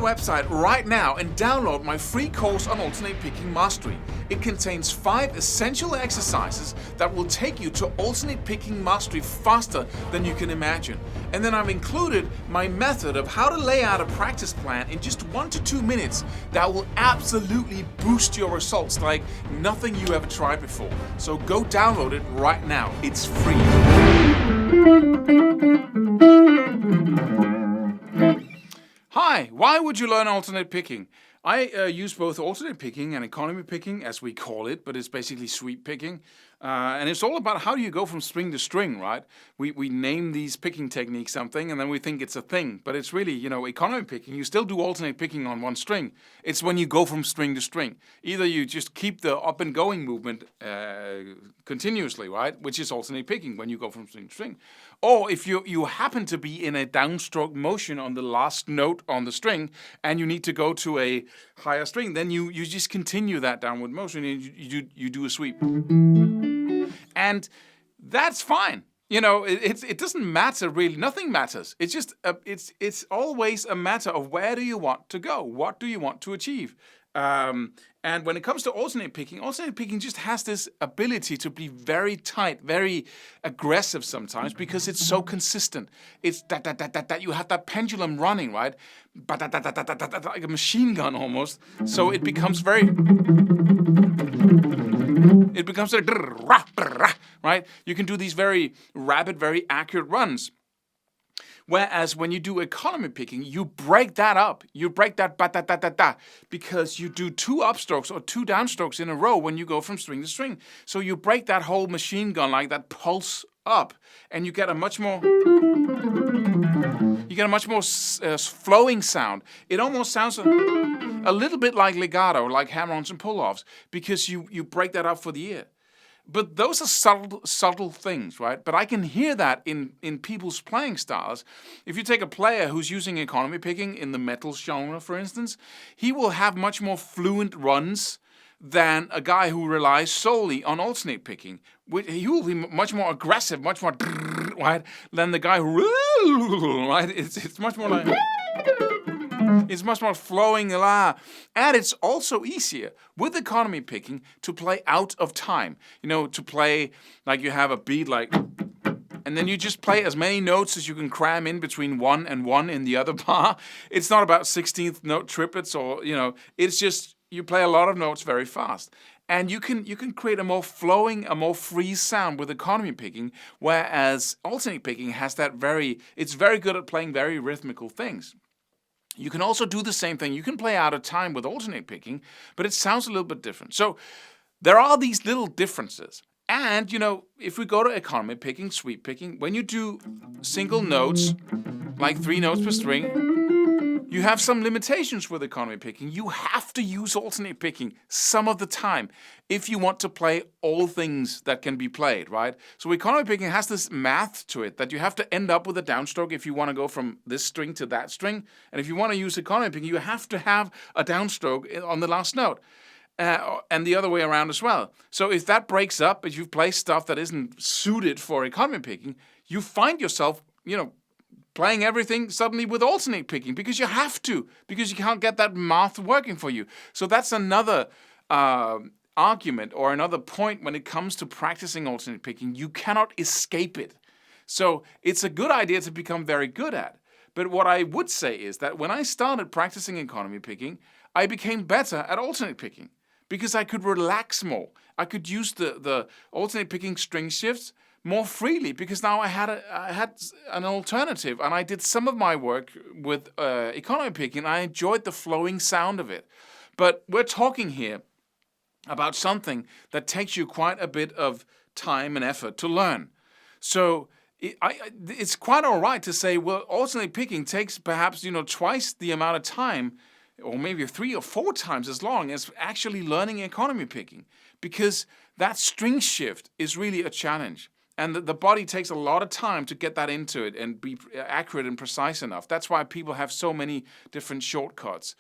website right now and download my free course on alternate picking mastery. It contains 5 essential exercises that will take you to alternate picking mastery faster than you can imagine. And then I've included my method of how to lay out a practice plan in just 1 to 2 minutes that will absolutely boost your results like nothing you ever tried before. So go download it right now. It's free. Hi, why would you learn alternate picking? I use both alternate picking and economy picking, as we call it, but it's basically sweep picking. And it's all about how do you go from string to string, right? We name these picking techniques something, and then we think it's a thing. But it's really, economy picking. You still do alternate picking on one string. It's when you go from string to string. Either you just keep the up and going movement continuously, right? Which is alternate picking when you go from string to string. Or if you happen to be in a downstroke motion on the last note on the string, and you need to go to a higher string, then you just continue that downward motion and you do a sweep. And that's fine. It doesn't matter really. Nothing matters. It's just it's always a matter of where do you want to go? What do you want to achieve? And when it comes to alternate picking just has this ability to be very tight, very aggressive sometimes because it's so consistent. It's that you have that pendulum running, right? Like a machine gun almost. So it becomes very right? You can do these very rapid, very accurate runs. Whereas when you do economy picking, you break that up. You break that because you do 2 upstrokes or 2 downstrokes in a row when you go from string to string. So you break that whole machine gun, like that pulse up, and you get a much more flowing sound. It almost sounds a little bit like legato, like hammer-ons and pull-offs, because you break that up for the ear. But those are subtle things, right? But I can hear that in people's playing styles. If you take a player who's using economy picking in the metal genre, for instance, he will have much more fluent runs than a guy who relies solely on alternate picking. He will be much more aggressive, much more right, than the guy who right. It's much more like. It's much more flowing, and it's also easier with economy picking to play out of time. To play like you have a beat like, and then you just play as many notes as you can cram in between 1 and 1 in the other bar. It's not about 16th note triplets or, it's just you play a lot of notes very fast. And you can create a more flowing, a more free sound with economy picking, whereas alternate picking has it's very good at playing very rhythmical things. You can also do the same thing. You can play out of time with alternate picking, but it sounds a little bit different. So there are these little differences. And, if we go to economy picking, sweep picking, when you do single notes, like 3 notes per string, you have some limitations with economy picking. You have to use alternate picking some of the time if you want to play all things that can be played, right? So economy picking has this math to it that you have to end up with a downstroke if you want to go from this string to that string. And if you want to use economy picking, you have to have a downstroke on the last note. And the other way around as well. So if that breaks up, if you play stuff that isn't suited for economy picking, you find yourself, playing everything suddenly with alternate picking because you have to, because you can't get that math working for you. So that's another argument or another point when it comes to practicing alternate picking. You cannot escape it. So it's a good idea to become very good at. But what I would say is that when I started practicing economy picking, I became better at alternate picking because I could relax more. I could use the alternate picking string shifts more freely because now I had an alternative, and I did some of my work with economy picking. I enjoyed the flowing sound of it. But we're talking here about something that takes you quite a bit of time and effort to learn. So it's quite all right to say, well, alternate picking takes perhaps twice the amount of time, or maybe 3 or 4 times as long as actually learning economy picking, because that string shift is really a challenge. And the body takes a lot of time to get that into it and be accurate and precise enough. That's why people have so many different shortcuts,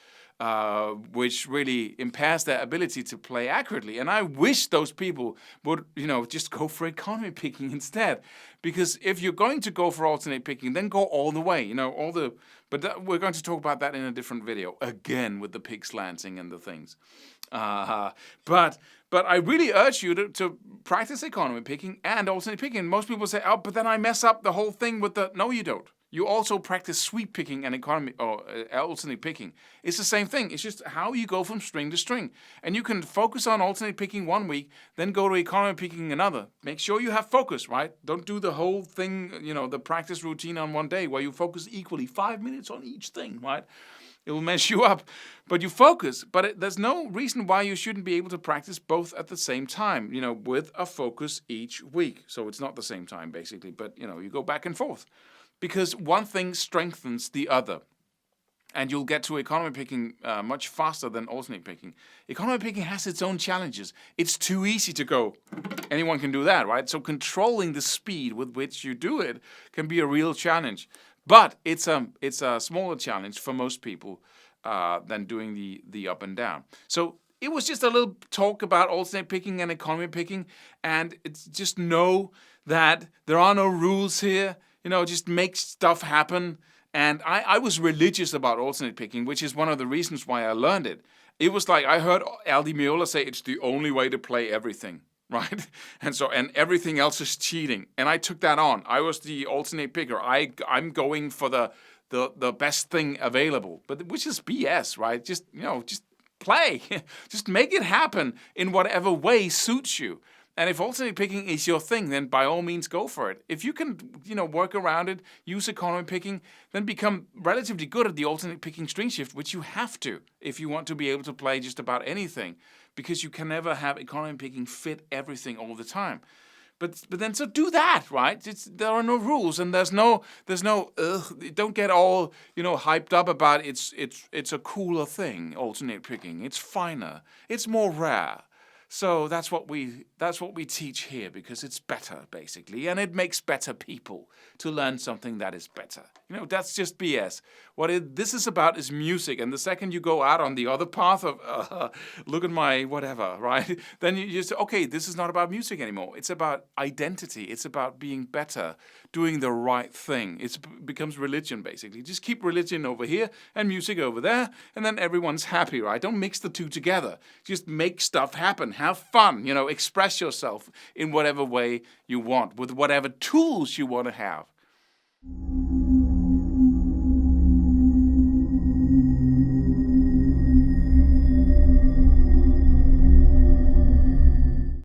which really impairs their ability to play accurately. And I wish those people would, just go for economy picking instead. Because if you're going to go for alternate picking, then go all the way. We're going to talk about that in a different video again with the pick slanting and the things. But I really urge you to practice economy picking and alternate picking. Most people say, oh, but then I mess up the whole thing with the... No, you don't. You also practice sweep picking and economy or alternate picking. It's the same thing. It's just how you go from string to string. And you can focus on alternate picking one week, then go to economy picking another. Make sure you have focus, right? Don't do the whole thing, the practice routine on one day where you focus equally 5 minutes on each thing, right? It will mess you up, but you focus. But there's no reason why you shouldn't be able to practice both at the same time, with a focus each week. So it's not the same time, basically, but, you go back and forth. Because one thing strengthens the other. And you'll get to economy picking much faster than alternate picking. Economy picking has its own challenges. It's too easy to go. Anyone can do that, right? So controlling the speed with which you do it can be a real challenge. But it's a smaller challenge for most people than doing the up and down. So it was just a little talk about alternate picking and economy picking, and it's just know that there are no rules here. Just make stuff happen. And I was religious about alternate picking, which is one of the reasons why I learned it. It was like I heard Aldi Meola say it's the only way to play everything. Right? And everything else is cheating. And I took that on. I was the alternate picker. I'm going for the best thing available. But which is BS, right? Just play. Just make it happen in whatever way suits you. And if alternate picking is your thing, then by all means go for it. If you can, work around it, use economy picking, then become relatively good at the alternate picking string shift, which you have to if you want to be able to play just about anything, because you can never have economy picking fit everything all the time. But then so do that, right? There are no rules, and there's no don't get all hyped up about it's a cooler thing. Alternate picking, it's finer, it's more rare. So that's what we teach here, because it's better, basically, and it makes better people to learn something that is better. That's just BS. What this is about is music, and the second you go out on the other path of look at my whatever, right? Then you say, okay, this is not about music anymore. It's about identity. It's about being better, doing the right thing. It becomes religion, basically. Just keep religion over here and music over there, and then everyone's happy, right? Don't mix the two together. Just make stuff happen. Have fun, express yourself in whatever way you want, with whatever tools you want to have.